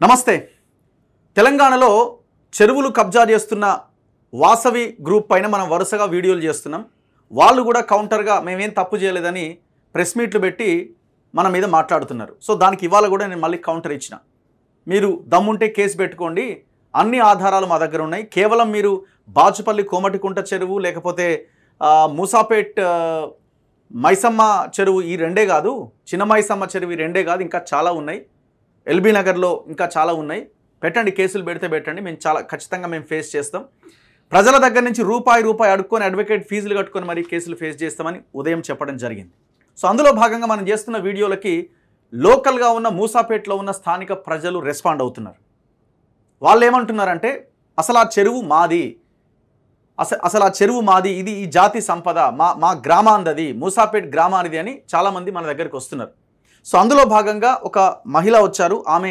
నమస్తే. తెలంగాణలో చెరువులు కబ్జా చేస్తున్న వాసవి గ్రూప్ పైన మనం వరుసగా వీడియోలు చేస్తున్నాం. వాళ్ళు కూడా కౌంటర్గా మేమేం తప్పు చేయలేదని ప్రెస్ మీట్లు పెట్టి మన మీద మాట్లాడుతున్నారు. సో దానికి ఇవాళ కూడా నేను మళ్ళీ కౌంటర్ ఇచ్చిన. మీరు దమ్ముంటే కేసు పెట్టుకోండి, అన్ని ఆధారాలు మా దగ్గర ఉన్నాయి. కేవలం మీరు బాచుపల్లి కోమటికుంట చెరువు లేకపోతే మూసాపేట్ మైసమ్మ చెరువు ఈ రెండే కాదు, చిన్న మైసమ్మ చెరువు ఈ రెండే కాదు, ఇంకా చాలా ఉన్నాయి. ఎల్బీ నగర్లో ఇంకా చాలా ఉన్నాయి. పెట్టండి, కేసులు పెడితే పెట్టండి, మేము చాలా ఖచ్చితంగా మేము ఫేస్ చేస్తాం. ప్రజల దగ్గర నుంచి రూపాయి అడుక్కొని అడ్వకేట్ ఫీజులు కట్టుకొని మరి కేసులు ఫేస్ చేస్తామని ఉదయం చెప్పడం జరిగింది. సో అందులో భాగంగా మనం చేస్తున్న వీడియోలకి లోకల్గా ఉన్న మూసాపేట్లో ఉన్న స్థానిక ప్రజలు రెస్పాండ్ అవుతున్నారు. వాళ్ళు ఏమంటున్నారంటే అసలు ఆ చెరువు మాది, అసలు ఆ చెరువు మాది, ఇది ఈ జాతి సంపద, మా గ్రామాందది, మూసాపేట్ గ్రామానిది అని చాలామంది మన దగ్గరికి వస్తున్నారు. సో అందులో భాగంగా ఒక మహిళ వచ్చారు. ఆమె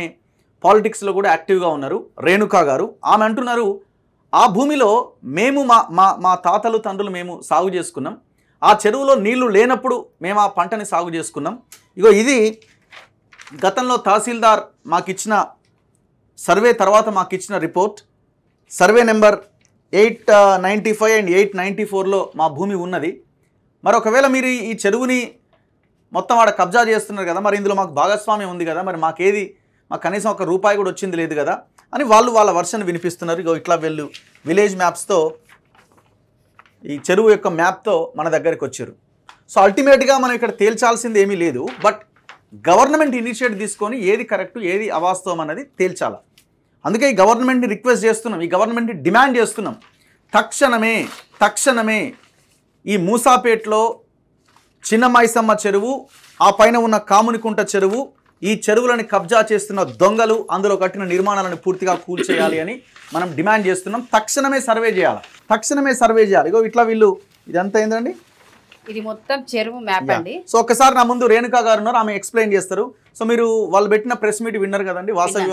పాలిటిక్స్లో కూడా యాక్టివ్గా ఉన్నారు, రేణుకా గారు. ఆమె అంటున్నారు, ఆ భూమిలో మేము మా తాతలు తండ్రులు మేము సాగు చేసుకున్నాం. ఆ చెరువులో నీళ్లు లేనప్పుడు మేము ఆ పంటని సాగు చేసుకున్నాం. ఇగో ఇది గతంలో తహసీల్దార్ మాకిచ్చిన సర్వే తర్వాత మాకిచ్చిన రిపోర్ట్. సర్వే నెంబర్ 895 అండ్ 894లో మా భూమి ఉన్నది. మరి ఒకవేళ మీరు ఈ చెరువుని మొత్తం ఆడ కబ్జా చేస్తున్నారు కదా, మరి ఇందులో మాకు భాగస్వామ్యం ఉంది కదా, మరి మాకు కనీసం ఒక రూపాయి కూడా వచ్చింది లేదు కదా అని వాళ్ళు వాళ్ళ వర్షన్ వినిపిస్తున్నారు. ఇగో ఇట్లా వీళ్ళు విలేజ్ మ్యాప్స్తో, ఈ చెరువు యొక్క మ్యాప్తో మన దగ్గరికి వచ్చారు. సో అల్టిమేట్గా మనం ఇక్కడ తేల్చాల్సింది ఏమీ లేదు, బట్ గవర్నమెంట్ ఇనిషియేటివ్ తీసుకొని ఏది కరెక్టు ఏది అవాస్తవం అన్నది తేల్చాలి. అందుకే ఈ గవర్నమెంట్ని రిక్వెస్ట్ చేస్తున్నాం, ఈ గవర్నమెంట్ని డిమాండ్ చేస్తున్నాం. తక్షణమే ఈ మూసాపేట్లో చిన్న మైసమ్మ చెరువు, ఆ పైన ఉన్న కామునికుంట చెరువు, ఈ చెరువులను కబ్జా చేస్తున్న దొంగలు, అందులో కట్టిన నిర్మాణాలను పూర్తిగా కూల్చేయాలి అని మనం డిమాండ్ చేస్తున్నాం. తక్షణమే సర్వే చేయాలి. ఇగో ఇట్లా వీళ్ళు, ఇదంతా ఏంటండి, ఇది మొత్తం చెరువు మ్యాప్ అండి. సో ఒక్కసారి నా ముందు రేణుకా గారు ఉన్నారు, ఆమె ఎక్స్ప్లెయిన్ చేస్తారు. సో మీరు వాళ్ళు పెట్టిన ప్రెస్ మీట్ విన్నారు కదండి, వాసవి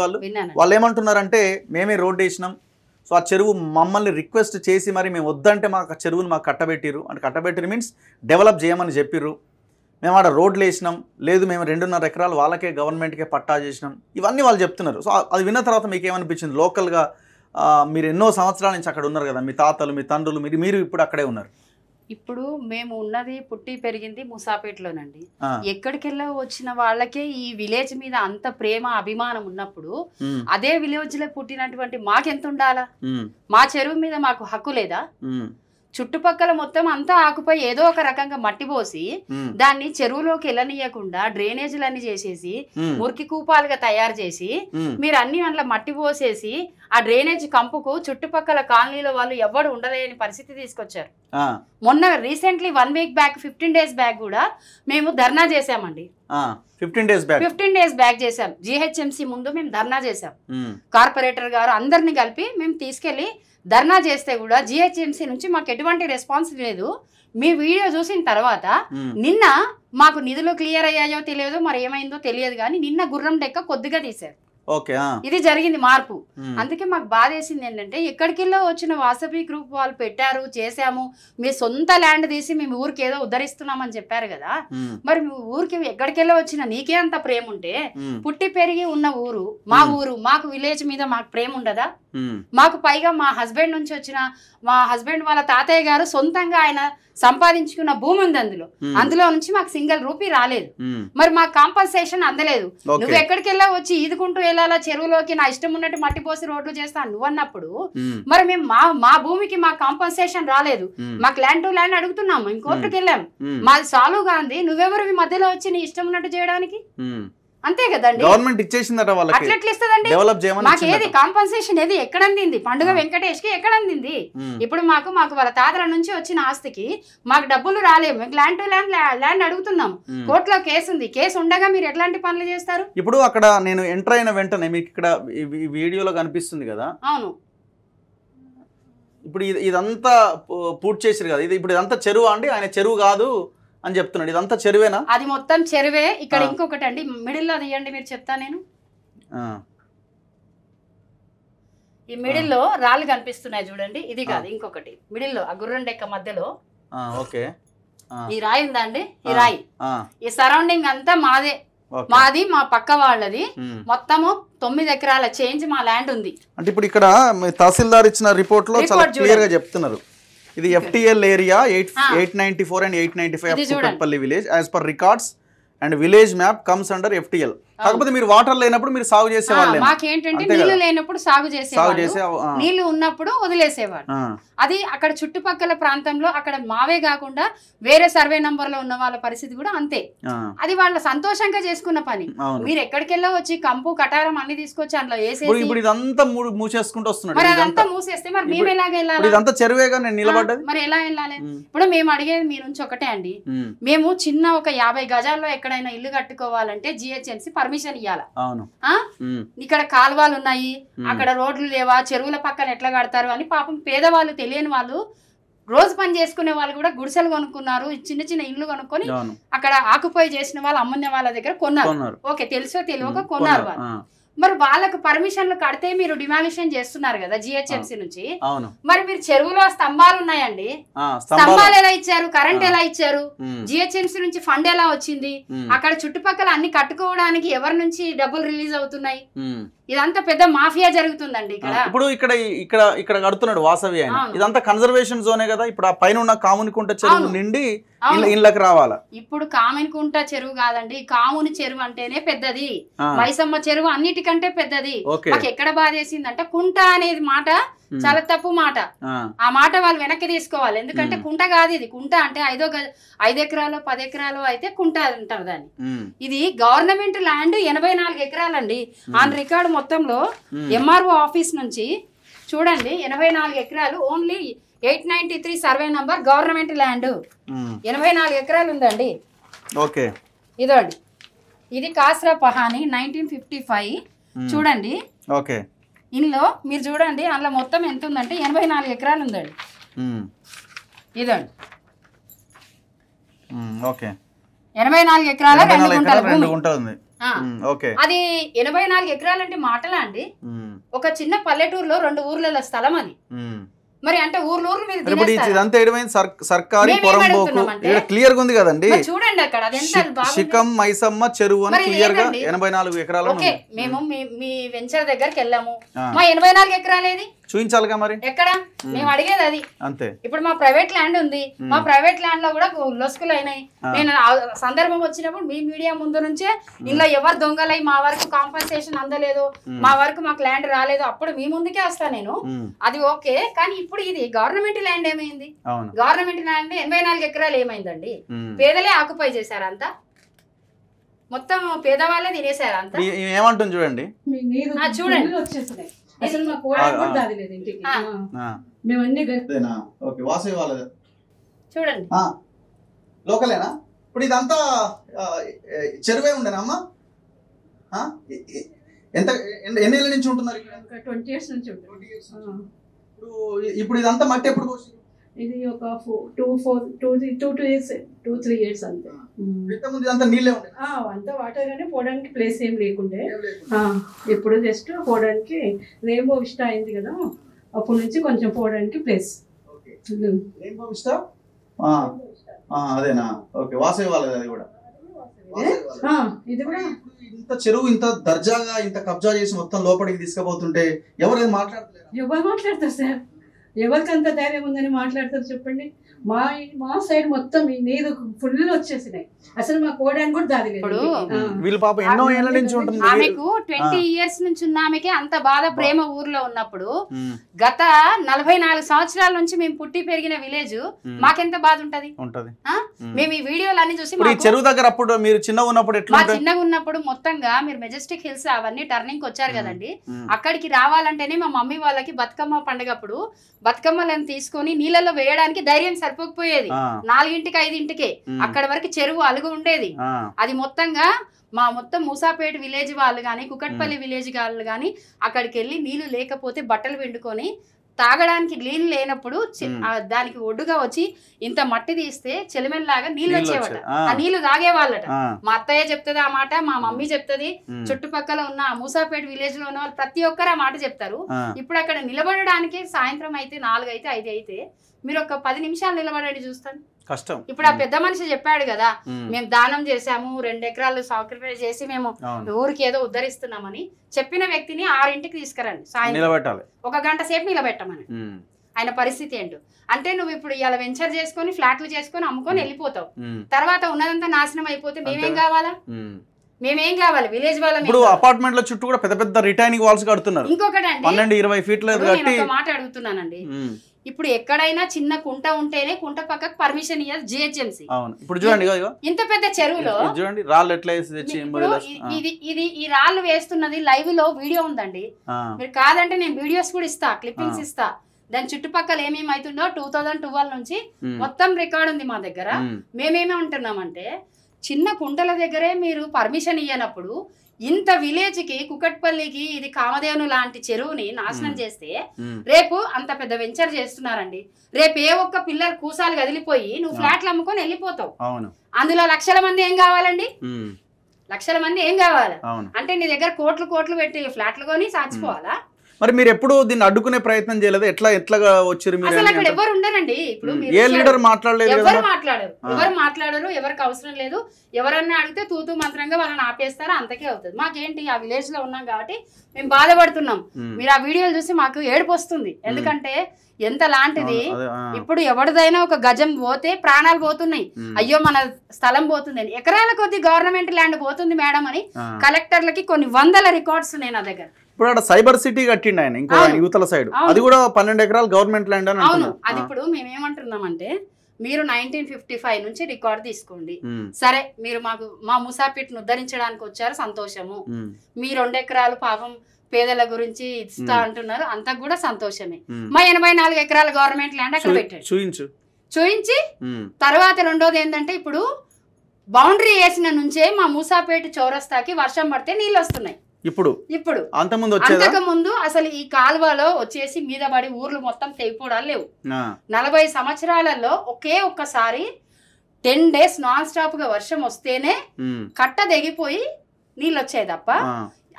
వాళ్ళు ఏమంటున్నారంటే మేమే రోడ్ వేసినాం. సో ఆ చెరువు మమ్మల్ని రిక్వెస్ట్ చేసి మరి మేము వద్దంటే మాకు చెరువును మాకు కట్టబెట్టిరు. అంటే కట్టబెట్టిరు మీన్స్ డెవలప్ చేయమని చెప్పిర్రు. మేము ఆడ రోడ్లు వేసినాం, లేదు మేము 2.5 ఎకరాలు వాళ్ళకే గవర్నమెంట్కే పట్టా చేసినాం, ఇవన్నీ వాళ్ళు చెప్తున్నారు. సో అది విన్న తర్వాత మీకు ఏమనిపించింది? లోకల్గా మీరు ఎన్నో సంవత్సరాల నుంచి అక్కడ ఉన్నారు కదా, మీ తాతలు మీ తండ్రులు మీరు ఇప్పుడు అక్కడే ఉన్నారు. ఇప్పుడు మేము ఉన్నది పుట్టి పెరిగింది మూసాపేటలోనండి. ఎక్కడికెళ్ళా వచ్చిన వాళ్ళకే ఈ విలేజ్ మీద అంత ప్రేమ అభిమానం ఉన్నప్పుడు అదే విలేజ్ లో పుట్టినటువంటి మాకెంత ఉండాలా? మా చెరువు మీద మాకు హక్కు లేదా? చుట్టుపక్కల మొత్తం అంతా ఆకుపై ఏదో ఒక రకంగా మట్టి పోసి దాన్ని చెరువులోకి వెళ్ళనీయకుండా డ్రైనేజీలన్నీ చేసేసి మురికి కూపాలుగా తయారు చేసి మీరు అన్ని అందులో మట్టి పోసేసి ఆ డ్రైనేజ్ కంపుకు చుట్టుపక్కల కాలనీలో వాళ్ళు ఎవరు ఉండలేని పరిస్థితి తీసుకొచ్చారు. మొన్న recently 1 week back 15 days back కూడా మేము ధర్నా చేసామండి. 15 డేస్ బ్యాక్ చేసాం. జిహెచ్ఎంసీ ముందు మేము ధర్నా చేసాం. కార్పొరేటర్ గారు అందరినీ కలిపి మేము తీసుకెళ్లి ధర్నా చేస్తే కూడా జిహెచ్ఎంసీ నుంచి మాకు ఎటువంటి రెస్పాన్స్ లేదు. మీ వీడియో చూసిన తర్వాత నిన్న మాకు నిధులు క్లియర్ అయ్యాయో తెలియదు, మరి ఏమైందో తెలియదు, కానీ నిన్న గుర్రం డెక్క కొద్దిగా తీశారు. ఇది జరిగింది మార్పు. అందుకే మాకు బాధ వేసింది ఏంటంటే, ఎక్కడికెళ్ళో వచ్చిన వాసవి గ్రూప్ వాళ్ళు పెట్టారు, చేసాము, మీ సొంత ల్యాండ్ తీసి మేము ఊరికి ఏదో ఉద్ధరిస్తున్నామని చెప్పారు కదా, మరి మీ ఊరికి ఎక్కడికెళ్ళో వచ్చిన నీకే అంత ప్రేమ ఉంటే, పుట్టి పెరిగి ఉన్న ఊరు మా ఊరు, మాకు విలేజ్ మీద మాకు ప్రేమ ఉండదా? మాకు పైగా మా హస్బెండ్ నుంచి వచ్చిన, మా హస్బెండ్ వాళ్ళ తాతయ్య గారు సొంతంగా ఆయన సంపాదించుకున్న భూమి ఉంది, అందులో నుంచి మాకు సింగిల్ రూపీ రాలేదు. మరి మాకు కాంపన్సేషన్ అందలేదు. నువ్వు ఎక్కడికి వెళ్ళా వచ్చి ఈదుకుంటూ వెళ్ళాలా చెరువులోకి, నా ఇష్టం ఉన్నట్టు మట్టి పోసి రోడ్లు చేస్తాను నువ్వు అన్నప్పుడు, మరి మేము మా భూమికి మాకు కాంపన్సేషన్ రాలేదు. మాకు ల్యాండ్ టు ల్యాండ్ అడుగుతున్నాము, ఇంకోటికి వెళ్ళాం, మాది సాల్వ్ గాంధీ, నువ్వెవరు మధ్యలో వచ్చి నీ ఇష్టం ఉన్నట్టు చేయడానికి? అంతే కదండి, గవర్నమెంట్ ఇచ్చేసిందట వాళ్ళకి. అట్లా ఎట్లా ఇస్తుందండి? మాకు ఏది కాంపన్సేషన్ ఏది ఎక్కడ అందింది? పండుగ వెంకటేష్ కి ఎక్కడ అందింది? ఇప్పుడు మాకు వాళ్ళ తాతల నుంచి వచ్చిన ఆస్తికి మాకు డబ్బులు రాలేము. మేము ల్యాండ్ టు ల్యాండ్ అడుగుతున్నాం, కోర్టులో కేసు ఉంది. కేసు ఉండగా మీరు ఎట్లాంటి పనులు చేస్తారు? ఇప్పుడు అక్కడ నేను ఎంటర్ అయిన వెంటనే మీకు ఇక్కడ వీడియోలో కనిపిస్తుంది కదా, అవును, ఇప్పుడు ఇదంతా పూర్తి చేసారు కదా, ఇప్పుడు ఇదంతా చెరువు అండి, ఆయన చెరువు కాదు అని చెప్తున్నాడు. ఇదంతా చెరువేనా? అది మొత్తం చెరువే. ఇక్కడ ఇంకొకటి అండి, మిడిల్ లో తీయండి మీరు, చెప్తా నేను. ఈ మిడిల్ లో రాళ్ళు కనిపిస్తున్నాయి చూడండి, ఇది కాదు ఇంకొకటి మిడిల్ లో, ఆ గుర్రం డెక్క మధ్యలో ఈ రాయి ఉందా అండి, ఈ రాయి, ఈ సరౌండింగ్ అంతా మాదే. మాది మా పక్క వాళ్ళది మొత్తము 9 ఎకరాల చేంజ్ మా ల్యాండ్ ఉంది. అంటే ఇప్పుడు ఇక్కడ తహసీల్దార్ ఇచ్చిన రిపోర్ట్ లో చాలా క్లియర్ గా చెప్తున్నారు, ఇది FTL area 894 and 895 Kukatpally village as per records and village map comes under FTL. కాకపోతే మీరు వాటర్ లేనప్పుడు మీరు సాగు చేసేవాళ్ళు, మాకేంటంటే నీళ్లు లేనప్పుడు సాగు చేసేవాళ్ళు, నీళ్లు ఉన్నప్పుడు వదిలేసేవాడు. అది అక్కడ చుట్టుపక్కల ప్రాంతంలో అక్కడ మావే కాకుండా వేరే సర్వే నంబర్ లో ఉన్న వాళ్ళ పరిస్థితి కూడా అంతే. అది వాళ్ళ సంతోషంగా చేసుకున్న పని. మీరు ఎక్కడికెళ్ళా వచ్చి కంపు కటారం అన్ని తీసుకొచ్చి అందులో వేసేసి ఇదంతా మూసేసుకుంటూ వస్తున్నాడు. మరి అదంతా మూసేస్తే మరి మేము ఎలాగ వెళ్ళాలి? ఇదంతా చెరువేగా నేను నిలబడ్డది, మరి ఎలా వెళ్ళాలి? ఇప్పుడు మేము అడిగేది మీ నుంచి ఒకటే అండి, మేము చిన్న ఒక 50 గజాల్లో ఎక్కడైనా ఇల్లు కట్టుకోవాలంటే GHMC పర్మిషన్ ఇవ్వాలా? ఇక్కడ కాలువలు ఉన్నాయి, అక్కడ రోడ్లు లేవా, చెరువుల పక్కన ఎట్లా కడతారు అని పాపం పేదవాళ్ళు తెలియని వాళ్ళు రోజు పని చేసుకునే వాళ్ళు కూడా గుడిసెలు కొనుక్కున్నారు, చిన్న చిన్న ఇల్లు కొనుక్కొని అక్కడ ఆకుపై చేసిన వాళ్ళు అమ్మునే వాళ్ళ దగ్గర కొన్నారు. ఓకే, తెలుసో తెలియక కొన్నారు వాళ్ళు. మరి వాళ్ళకు పర్మిషన్లు కడితే మీరు డిమాలిషన్ చేస్తున్నారు కదా GHMC నుంచి. మరి మీరు చెరువులో స్తంభాలు ఉన్నాయండి, స్తంభాలు ఎలా ఇచ్చారు? కరెంట్ ఎలా ఇచ్చారు? GHMC నుంచి ఫండ్ ఎలా వచ్చింది? అక్కడ చుట్టుపక్కల అన్ని కట్టుకోవడానికి ఎవరి నుంచి డబ్బులు రిలీజ్ అవుతున్నాయి? ఇదంతా పెద్ద మాఫియా జరుగుతుందండి ఇక్కడ. ఇప్పుడు ఇక్కడ కడుతున్నాడు వాసవి ఆయన, ఇదంతా కన్జర్వేషన్ జోనే కదా. ఇప్పుడు ఆ పైన ఉన్న కామునికుంట చెరువు నిండి ఇళ్ళకి రావాలా? ఇప్పుడు కామునికుంట చెరువు కాదండి, కాముని చెరువు అంటేనే పెద్దది, మైసమ్మ చెరువు అన్నిటికంటే పెద్దది. మాకు ఎక్కడ బాధేసిందంటే కుంట అనేది మాట చాలా తప్పు మాట. ఆ మాట వాళ్ళు వెనక్కి తీసుకోవాలి. ఎందుకంటే కుంట కాదు ఇది. కుంట అంటే 5 ఎకరాలు 10 ఎకరాలు అయితే కుంట అంటారు దాన్ని. ఇది గవర్నమెంట్ ల్యాండ్ 84 ఎకరాలండి. ఆన్ రికార్డు మొత్తంలో MRO ఆఫీస్ నుంచి చూడండి 84 ఎకరాలు, only 893 survey number, government land 84 ఎకరాలు ఉందండి. ఓకే, ఇదండి, ఇది కాస్రా పహాని 1955 చూడండి. ఓకే, ఇందులో మీరు చూడండి, అందులో మొత్తం ఎంత ఉందంటే 84 ఎకరాలు ఉందండి. ఇదండి, 84 ఎకరాల 2 గుంటల భూమి. అది 84 ఎకరాలు అంటే మాటలా అండి? ఒక చిన్న పల్లెటూరులో 2 ఊర్ల స్థలం అది. మరి అంటే ఊర్లు క్లియర్ గా ఉంది కదండి. చూడండి అక్కడ శిఖం మైసమ్మ చెరువు అని క్లియర్ గా 84 ఎకరాలు. ఓకే, మేము మీ వెంచర్ దగ్గరికి వెళ్ళాము, మా 84 ఎకరాలు ఏది చూపించాలిగా మరి? ఎక్కడ? మేము అడిగేది అది అంతే. ఇప్పుడు మా ప్రైవేట్ ల్యాండ్ ఉంది, మా ప్రైవేట్ ల్యాండ్ లో కూడా లొసుకులు అయినాయి. నేను సందర్భం వచ్చినప్పుడు మీ మీడియా ముందు నుంచే ఇలా ఎవరు దొంగలై మా వరకు కాంపన్సేషన్ అందలేదు, మా వరకు మాకు ల్యాండ్ రాలేదు, అప్పుడు మీ ముందుకే వస్తా నేను. అది ఓకే, కానీ ఇప్పుడు ఇది గవర్నమెంట్ ల్యాండ్ ఏమైంది? గవర్నమెంట్ ల్యాండ్ 84 ఎకరాలు ఏమైందండి? పేదలే ఆక్యుపై చేశారు అంతా, మొత్తం పేదవాళ్ళే తినేశారు అంతా. ఏమంటుంది చూడండి, చూడండి అసలు మా కోడలు కూడా దాదిలేదు ఇంటికి. మేమన్నీ చూడండి లోకలేనా? ఇప్పుడు ఇదంతా చెరువే ఉండేనా అమ్మా? ఎంత ఎన్ని ఏళ్ళ నుంచి ఉంటున్నారు ఇక్కడ? 20 years నుంచి ఉంటుంది. ఇప్పుడు ఇదంతా మట్టి ఎప్పుడు పోసి? ఇది ఒక 2-3 years అంతే. ఇదంతా నీళ్ళే ఉండే? అంతా వాటర్ గానే పోవడానికి ప్లేస్ ఏం లేకుండే. ఇప్పుడు జస్ట్ పోవడానికి రెయిన్బో విస్టా అయింది కదా, అప్పటి నుంచి కొంచెం పోవడానికి ప్లేస్. రెయిన్బో విస్టా అదేనా? ఓకే, వాసవి వాళ్ళది అది కూడా. ఇది కూడా ఇంత చెరువు ఇంత దర్జాగా ఇంత కబ్జా చేసి మొత్తం లోపలికి తీసుకుపోతుంటే ఎవరు మాట్లాడతారు? ఎవరు మాట్లాడతారు సార్? ఎవరికి అంత ధైర్యం ఉందని మాట్లాడతారు చెప్పండి? మా సైడ్ మొత్తం ఈ నీరు ఫుల్ వచ్చేసినాయి, అసలు మా కోడానికి కూడా దారి లేదు. ఆమెకు 20 years నుంచి ఉన్న ఆమెకి అంత బాధ ప్రేమ ఊర్లో ఉన్నప్పుడు, గత 44 సంవత్సరాల నుంచి మేము పుట్టి పెరిగిన విలేజ్ మాకెంత బాధ ఉంటది? మేము ఈ వీడియోలు అన్ని చూసి చెరువు దగ్గర అప్పుడు మీరు చిన్నగా ఉన్నప్పుడు చిన్నగా ఉన్నప్పుడు మొత్తంగా మీరు మెజెస్టిక్ హిల్స్ అవన్నీ టర్నింగ్ వచ్చారు కదండి, అక్కడికి రావాలంటేనే మా మమ్మీ వాళ్ళకి బతుకమ్మ పండుగప్పుడు బతుకమ్మలను తీసుకొని నీళ్ళలో వేయడానికి ధైర్యం సరిపోకపోయేది. 4ంటికి 5ంటికే అక్కడ వరకు చెరువు అలుగు ఉండేది. అది మొత్తంగా మొత్తం మూసాపేట విలేజ్ వాళ్ళు గానీ కుకట్పల్లి విలేజ్ వాళ్ళు గానీ అక్కడికి వెళ్ళి నీళ్లు లేకపోతే బట్టలు పిండుకొని తాగడానికి నీళ్ళు లేనప్పుడు దానికి ఒడ్డుగా వచ్చి ఇంత మట్టి తీస్తే చెలిమెల్లాగా నీళ్ళు వచ్చేవాట. ఆ నీళ్లు తాగేవాళ్ళట. మా అత్తయ్య చెప్తుంది ఆ మాట, మా మమ్మీ చెప్తుంది, చుట్టుపక్కల ఉన్న మూసాపేట విలేజ్ లో ఉన్న వాళ్ళు ప్రతి ఒక్కరు ఆ మాట చెప్తారు. ఇప్పుడు అక్కడ నిలబడడానికి సాయంత్రం అయితే 4 అయితే 5 అయితే మీరు ఒక 10 నిమిషాలు నిలబడండి చూస్తాను. కష్టం. ఇప్పుడు ఆ పెద్ద మనిషి చెప్పాడు కదా, మేము దానం చేసాము 2 ఎకరాలు సాక్రిఫైస్ చేసి మేము ఊరికి ఏదో ఉద్ధరిస్తున్నామని చెప్పిన వ్యక్తిని 6ంటికి తీసుకురండి, సాయంత్రం నిలబెట్టాలి, 1 గంట సేపు నిలబెట్టమని. ఆయన పరిస్థితి ఏంటో అంటే నువ్వు ఇప్పుడు ఇలా వెంచర్ చేసుకొని ఫ్లాట్లు చేసుకొని అమ్ముకొని వెళ్ళిపోతావు, తర్వాత ఉన్నదంతా నాశనం అయిపోతే మేమేం కావాలా? మేమేం కావాలి? విలేజ్ వాళ్ళం. ఇప్పుడు అపార్ట్మెంట్ల చుట్టూ కూడా పెద్ద పెద్ద రిటైనింగ్ వాల్స్ కడుతున్నారు. ఇంకొకటి అండి, 12-20 ఫీట్ల మాట అడుగుతున్నానండి. ఇప్పుడు ఎక్కడైనా చిన్న కుంట ఉంటేనే కుంట పక్కకు పర్మిషన్ ఇవ్వాలి జిహెచ్ఎంసీ. ఇప్పుడు చూడండి ఇంత పెద్ద చెరువులో చూడండి రాళ్ళు ఎట్లా తెచ్చి ఇది ఈ రాళ్ళు వేస్తున్నది లైవ్ లో వీడియో ఉందండి. మీరు కాదంటే నేను వీడియోస్ కూడా ఇస్తా, క్లిప్పింగ్స్ ఇస్తా. దాని చుట్టుపక్కల ఏమేమి అవుతుందో 2012 నుంచి మొత్తం రికార్డ్ ఉంది మా దగ్గర. మేమేమే ఉంటున్నామంటే చిన్న కుంటల దగ్గరే మీరు పర్మిషన్ ఇయ్యనప్పుడు ఇంత విలేజ్ కి కుకట్పల్లికి ఇది కామధేను లాంటి చెరువుని నాశనం చేస్తే రేపు అంత పెద్ద వెంచర్ చేస్తున్నారండి. రేపు ఏ ఒక్క పిల్లలు కూసాలు కదిలిపోయి నువ్వు ఫ్లాట్లు అమ్ముకొని వెళ్ళిపోతావు. అందులో లక్షల మంది ఏం కావాలండి? లక్షల మంది ఏం కావాలి అంటే నీ దగ్గర కోట్లు పెట్టి ఫ్లాట్లు కొని సాచిపోవాలా? మరి మీరు ఎప్పుడు దీన్ని అడ్డుకునే ప్రయత్నం చేయలేదు? ఎట్లాగా వచ్చారు మీరు? అసలు అక్కడ ఎవరు ఉండరండి. ఇప్పుడు ఏ లీడర్ మాట్లాడలేదు, ఎవరు మాట్లాడరు, ఎవరికి అవసరం లేదు. ఎవరన్నా అడిగితే తూతూ మంత్రంగా వాళ్ళని ఆపేస్తారో అంతకే అవుతుంది. మాకేంటి ఆ విలేజ్ లో ఉన్నాం కాబట్టి మేము బాధపడుతున్నాం. మీరు ఆ వీడియోలు చూసి మాకు ఏడుపు వస్తుంది. ఎందుకంటే ఎంత లాంటిది ఇప్పుడు ఎవరిదైనా ఒక గజం పోతే ప్రాణాలు పోతున్నాయి. అయ్యో మన స్థలం పోతుంది అని ఎకరాల కొద్ది గవర్నమెంట్ ల్యాండ్ పోతుంది మేడం అని కలెక్టర్లకి కొన్ని వందల రికార్డ్స్ ఉన్నాయి నా దగ్గర. ఇప్పుడు అక్కడ సైబర్ సిటీ కట్టిండు ఆయన, ఇంకో యువతల సైడ్, అది కూడా 12 ఎకరాలు గవర్నమెంట్ ల్యాండ్ అని అంటున్నారు. అది ఇప్పుడు మేమేమంటున్నామంటే మీరు 1955 నుంచి రికార్డ్ తీసుకోండి. సరే మీరు మా ముసాపేట్ను ఉద్ధరించడానికి వచ్చారు, సంతోషము. మీ 2 ఎకరాలు పాపం పేదల గురించి ఇస్తా అంటున్నారు, అంత కూడా సంతోషమే. మా 84 ఎకరాల గవర్నమెంట్ ల్యాండ్ అక్కడ పెట్టాడు, చూయించి తర్వాత రెండోది ఏంటంటే ఇప్పుడు బౌండరీ వేసిన నుంచే మా మూసాపేట చౌరస్తాకి వర్షం పడితే నీళ్ళు వస్తున్నాయి. ఇప్పుడు అంతకు ముందు అసలు ఈ కాలువలో వచ్చేసి మీద పడి ఊర్లు మొత్తం తెగిపోవడాలు లేవు. 40 సంవత్సరాలలో ఒక్కసారి 10 days నాన్ స్టాప్ గా వర్షం వస్తేనే కట్ట తెగిపోయి నీళ్ళు వచ్చాయి తప్ప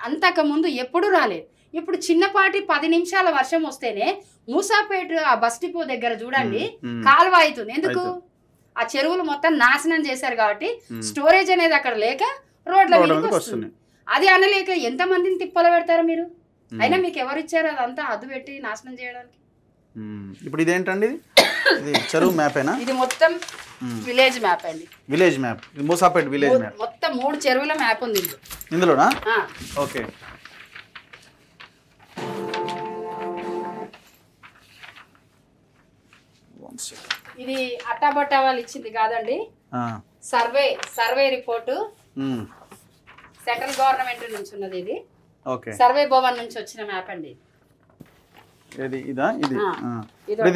అంతకు ముందు ఎప్పుడు రాలేదు. ఇప్పుడు చిన్నపాటి 10 నిమిషాల వర్షం వస్తేనే మూసాపేట ఆ బస్ డిపో దగ్గర చూడండి కాలువ అవుతుంది. ఎందుకు? ఆ చెరువులు మొత్తం నాశనం చేశారు కాబట్టి స్టోరేజ్ అనేది అక్కడ లేక రోడ్ల మీదకి వస్తుంది. అది అనలేక ఎంత మందిని తిప్పలు పెడతారు మీరు? అయినా మీకు ఎవరు ఇచ్చారు అదంతా అద్దు పెట్టి నాశనం చేయడానికి? ఇప్పుడు ఇదేంటండి? ఇది చెరువు మ్యాపేనా? ఇది మొత్తం విలేజ్ మ్యాప్ అండి. Village map, Moosapet village map. మొత్తం 3 చెరువుల మ్యాప్ ఉంది ఇందులోనా? ఓకే. ఇది అట్టాబట్టా వాళ్ళు ఇచ్చింది కాదండి, సర్వే రిపోర్టు సెంట్రల్ గవర్నమెంట్ నుంచి ఉన్నది. ఇది సర్వే భవన్ నుంచి వచ్చిన మ్యాప్ అండి.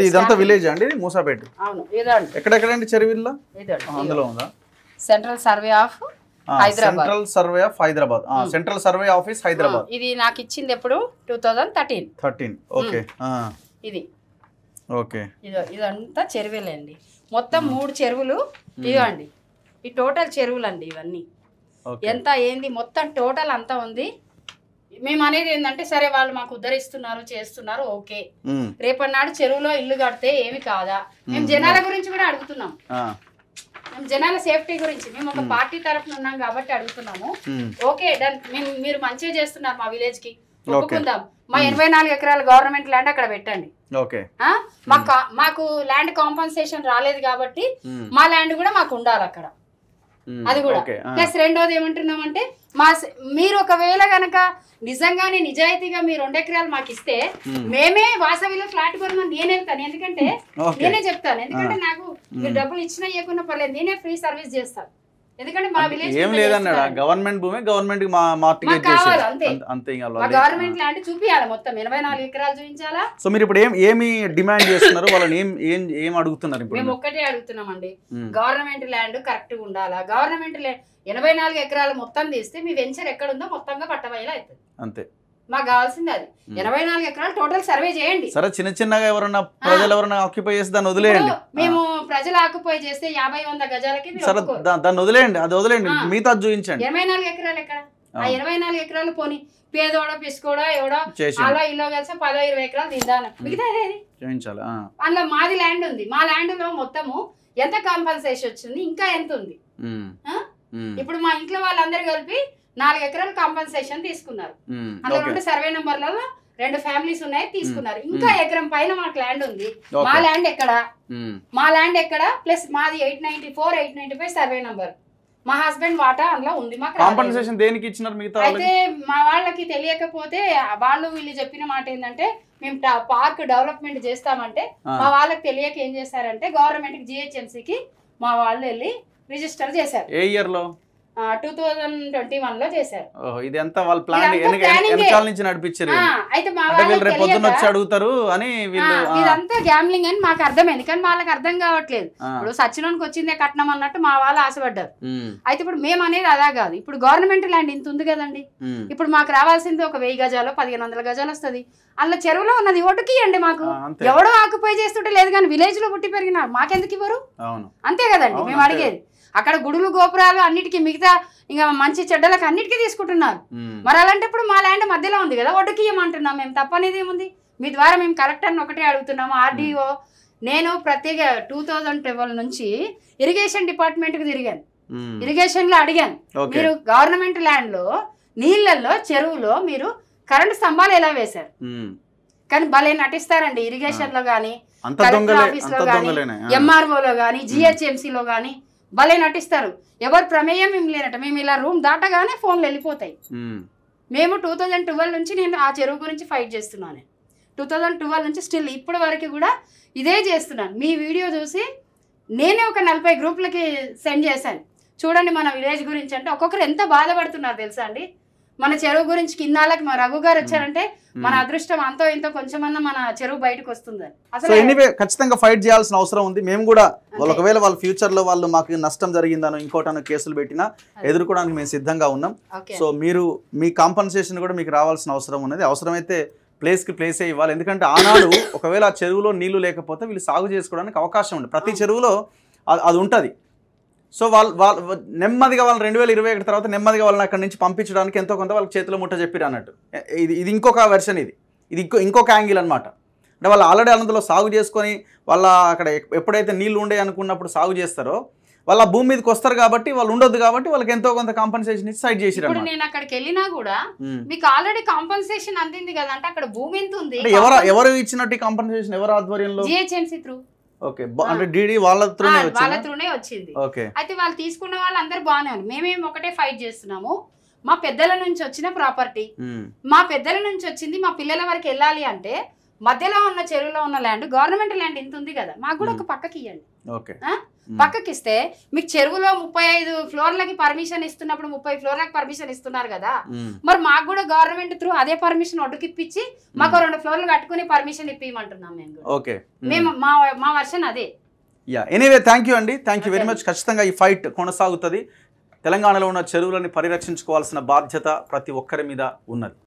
ఇదంతా విలేజ్ అండి మూసాపేట? అవును. ఇదండి. ఎక్కడెక్కడండి చెరువుల్లో? అందులో ఉందా? Central survey of Hyderabad. Central survey of Hyderabad, central survey office Hyderabad. ఇది నాకు ఇచ్చింది ఎప్పుడు? 2013. ఓకే. ఇది ఓకే. ఇదంతా చెరువులే అండి. మొత్తం 3 చెరువులు ఇవ్వండి. ఈ టోటల్ చెరువులు అండి ఇవన్నీ. ఎంత ఏంది మొత్తం టోటల్ అంతా ఉంది. మేము అనేది ఏంటంటే సరే వాళ్ళు మాకు ఉద్ధరిస్తున్నారు చేస్తున్నారు, ఓకే. రేపన్నాడు చెరువులో ఇల్లు కడితే ఏమి కాదా? మేము జనాల గురించి కూడా అడుగుతున్నాం. మేము జనాల సేఫ్టీ గురించి మేము ఒక పార్టీ తరఫున ఉన్నాం కాబట్టి అడుగుతున్నాము. ఓకే డన్, మీరు మంచిగా చేస్తున్నారు మా విలేజ్ కి, ఒప్పుకుందాం. మా 84 ఎకరాల గవర్నమెంట్ ల్యాండ్ అక్కడ పెట్టండి. మాకు ల్యాండ్ కాంపన్సేషన్ రాలేదు కాబట్టి మా ల్యాండ్ కూడా మాకు ఉండాలి అక్కడ. అది కూడా ప్లస్ రెండోది ఏమంటున్నామంటే మీరు ఒకవేళ గనక నిజంగానే నిజాయితీగా మీరు 2 ఎకరాలు మాకు ఇస్తే మేమే వాసవిలో ఫ్లాట్ కొనమని నేను వెళ్తాను. ఎందుకంటే నేనే చెప్తాను, ఎందుకంటే నాకు మీరు డబ్బులు ఇచ్చినా ఇవ్వకుండా పర్లేదు, నేనే ఫ్రీ సర్వీస్ చేస్తాను. ఎందుకంటే మా విలేజ్ ఏం లేదన్నాడు, గవర్నమెంట్ భూమి గవర్నమెంట్ కావాలి అంతే. గవర్నమెంట్ ల్యాండ్ చూపించాలి, మొత్తం 84 ఎకరాలు చూపించాలా. సో మీరు ఇప్పుడు ఏమి డిమాండ్ చేస్తున్నారు? వాళ్ళని ఏం అడుగుతున్నారు? మేము ఒక్కటే అడుగుతున్నామండి, గవర్నమెంట్ ల్యాండ్ కరెక్ట్ గా ఉండాలా. గవర్నమెంట్ 84 ఎకరాలు మొత్తం తీస్తే మీ వెంచర్ ఎక్కడ ఉందో మొత్తంగా పట్టబయలా అవుతుంది. అంతే మాకు కావాల్సింది అది. 84 ఎకరాలు టోటల్ సర్వే చేయండి. సరే చిన్నగా ఎవరన్నా ప్రజలు ఎవరన్నా ఆక్యుపై చేసి దాన్ని వదిలేయండి. మేము ప్రజలు ఆక్యుపై చేస్తే 50-100 గజాలకి దాన్ని వదిలేయండి, అది వదిలేయండి, మిగతా చూపించండి. 84 ఎకరాలు ఎక్కడ? ఆ 24 ఎకరాలు పోనీ పేదోడో పిసుకోడో ఎవడో అలా ఇల్లు కలిసి 10-20 ఎకరాలు తిందాను, మిగతా చూపించాలి. అందులో మాది ల్యాండ్ ఉంది, మా ల్యాండ్ లో మొత్తము ఎంత కాంపన్సేషన్ వచ్చింది, ఇంకా ఎంత ఉంది. ఇప్పుడు మా ఇంట్లో వాళ్ళందరూ కలిపి 4 ఎకరాలు కాంపన్సేషన్ తీసుకున్నారు. అందులో 2 సర్వే నెంబర్లలో 2 ఫ్యామిలీస్ ఉన్నాయి తీసుకున్నారు. ఇంకా ఎకరం పైన మాకు ల్యాండ్ ఉంది. మా ల్యాండ్ ఎక్కడ ప్లస్ మాది 894 895 సర్వే నెంబర్. మా హస్బెండ్ వాటా అందులో ఉంది. మాకు కాంపన్సేషన్ దేనికి ఇచ్చినారు మిగతా? అయితే మా వాళ్ళకి తెలియకపోతే వీళ్ళు చెప్పిన మాట ఏంటంటే మేము పార్క్ డెవలప్మెంట్ చేస్తామంటే మా వాళ్ళకి తెలియక ఏం చేశారంటే గవర్నమెంట్ జిహెచ్ఎంసీకి మా వాళ్ళు వెళ్ళి రిజిస్టర్ చేశారు. ఏ ఇయర్ లో? 2021 లో చేశారు. ఇదంతా వాళ్ళ ప్లాన్ వెనకాల నుంచి నడిపించారు. అయితే మా వాళ్ళు రేపు పొద్దున్న వచ్చి అడుగుతారు అని ఇదంతా గ్యాంబ్లింగ్ అని మాకు అర్థమైంది, కానీ వాళ్ళకి అర్థం కావట్లేదు. ఇప్పుడు సచ్చినోనికి వచ్చిందే కట్నం అన్నట్టు మా వాళ్ళు ఆశపడ్డారు. అయితే ఇప్పుడు మేము అనేది అదా కాదు. ఇప్పుడు గవర్నమెంట్ ల్యాండ్ ఇంత ఉంది కదండి, ఇప్పుడు మాకు రావాల్సింది ఒక 1000 గజాలు 1500 గజాలు వస్తుంది. అందులో చెరువులో ఉన్నది ఒడ్డుకి ఇవ్వండి మాకు. ఎవడో ఆక్యుపై చేస్తుంటే లేదు, కానీ విలేజ్ లో పుట్టి పెరిగిన మాకెందుకు ఇవ్వరు? అంతే కదండి మేము అడిగేది. అక్కడ గుడులు గోపురాలు అన్నిటికీ మిగతా ఇంకా మంచి చెడ్డలకు అన్నిటికీ తీసుకుంటున్నారు. మరి అలాంటప్పుడు మా ల్యాండ్ మధ్యలో ఉంది కదా, ఒడ్డుకి ఇవ్వమంటున్నాం మేము. తప్పనేది ఏముంది? మీ ద్వారా మేము కలెక్టర్ని ఒకటే అడుగుతున్నాము. ఆర్డీఓ నేను ప్రత్యేక 2012 నుంచి ఇరిగేషన్ డిపార్ట్మెంట్కి తిరిగాను. ఇరిగేషన్ లో అడిగాను, మీరు గవర్నమెంట్ ల్యాండ్ లో నీళ్లలో చెరువులో మీరు కరెంటు స్తంభాలు ఎలా వేశారు? కానీ భలే నటిస్తారండి ఇరిగేషన్ లో గానీ, కలెక్టర్ ఆఫీస్ లో గానీ, ఎంఆర్ఓలో గానీ, జిహెచ్ఎంసీలో గానీ భలే నటిస్తారు. ఎవరు ప్రమేయం మేము లేనట. మేము ఇలా రూమ్ దాటగానే ఫోన్లు వెళ్ళిపోతాయి. మేము 2012 నుంచి నేను ఆ చెరువు గురించి ఫైట్ చేస్తున్నాను. 2012 నుంచి స్టిల్ ఇప్పటి వరకు కూడా ఇదే చేస్తున్నాను. మీ వీడియో చూసి నేనే ఒక 40 గ్రూపులకి సెండ్ చేశాను. చూడండి మన విలేజ్ గురించి అంటే ఒక్కొక్కరు ఎంత బాధపడుతున్నారు తెలుసా అండి. మన చెరువు గురించి కిన్నాళ్ళకి మా రఘు గారు వచ్చారంటే మన అదృష్టం అంతో ఇంతో కొంచెమన్నా మన చెరువు బయటకు వస్తుంది. అసలు ఎనీవే ఖచ్చితంగా ఫైట్ చేయాల్సిన అవసరం ఉంది. మేము కూడా ఒకవేళ వాళ్ళ ఫ్యూచర్ లో వాళ్ళు మాకు నష్టం జరిగిందనో ఇంకోటనో కేసులు పెట్టినా ఎదుర్కోవడానికి మేము సిద్ధంగా ఉన్నాం. సో మీరు మీ కాంపన్సేషన్ కూడా మీకు రావాల్సిన అవసరం ఉన్నది. అవసరమైతే ప్లేస్కి ప్లేసే ఇవ్వాలి. ఎందుకంటే ఆనాడు ఒకవేళ ఆ చెరువులో నీళ్లు లేకపోతే వీళ్ళు సాగు చేసుకోవడానికి అవకాశం ఉంది. ప్రతి చెరువులో అది ఉంటుంది. సో వాళ్ళు నెమ్మదిగా వాళ్ళు 2021 తర్వాత నెమ్మదిగా వాళ్ళని అక్కడి నుంచి పంపించడానికి ఎంతో కొంత వాళ్ళకి చేతిలో ముట్ట చెప్పారు అన్నట్టు. ఇది ఇంకొక వెర్షన్. ఇది ఇంకొక యాంగిల్ అనమాట. అంటే వాళ్ళు ఆల్రెడీ అందులో సాగు చేసుకొని వాళ్ళ అక్కడ ఎప్పుడైతే నీళ్లు ఉండే అనుకున్నప్పుడు సాగు చేస్తారో వాళ్ళ భూమి మీదకి వస్తారు కాబట్టి వాళ్ళు ఉండొద్దు కాబట్టి వాళ్ళకి ఎంతో కొంత కాంపన్సేషన్ ఇచ్చి సైడ్ చేసిరు. ఇప్పుడు నేను అక్కడికి వెళ్ళినా కూడా మీకు ఆల్రెడీ కాంపన్సేషన్ అందింది కదా, అంటే అక్కడ భూమి ఎంత ఉంది, ఎవరు ఇచ్చినట్టు కాంపన్సేషన్ ఎవరు ఆధ్వర్యంలో? GHMC through. ఓకే, అంటే డీడీ వాళ్ళ త్రూనే వచ్చింది. అయితే వాళ్ళు తీసుకున్న వాళ్ళందరూ బాగానే ఉంది. మేమేం ఒకటే ఫైట్ చేస్తున్నాము. మా పెద్దల నుంచి వచ్చిన ప్రాపర్టీ, మా పెద్దల నుంచి వచ్చింది మా పిల్లల వరకు వెళ్ళాలి అంటే మధ్యలో ఉన్న చెరువులో ఉన్న ల్యాండ్ గవర్నమెంట్ ల్యాండ్ ఇంత ఉంది కదా, మాకు కూడా ఒక పక్కకి ఇవ్వండి. పక్కకి ఇస్తే మీకు చెరువులో 35 ఫ్లోర్లకి పర్మిషన్ ఇస్తున్నప్పుడు 30 ఫ్లోర్లకి పర్మిషన్ ఇస్తున్నారు కదా, మరి మాకు కూడా గవర్నమెంట్ త్రూ అదే పర్మిషన్ ఒడ్డుకిప్పించి మాకు 2 ఫ్లోర్లు కట్టుకుని పర్మిషన్ ఇప్పిమంటున్నాం మేము. మా వర్షన్ అదే. ఎనీవే థ్యాంక్ యూ అండి, థ్యాంక్ యూ వెరీ మచ్. ఖచ్చితంగా ఈ ఫైట్ కొనసాగుతుంది. తెలంగాణలో ఉన్న చెరువులని పరిరక్షించుకోవాల్సిన బాధ్యత ప్రతి ఒక్కరి మీద ఉన్నది.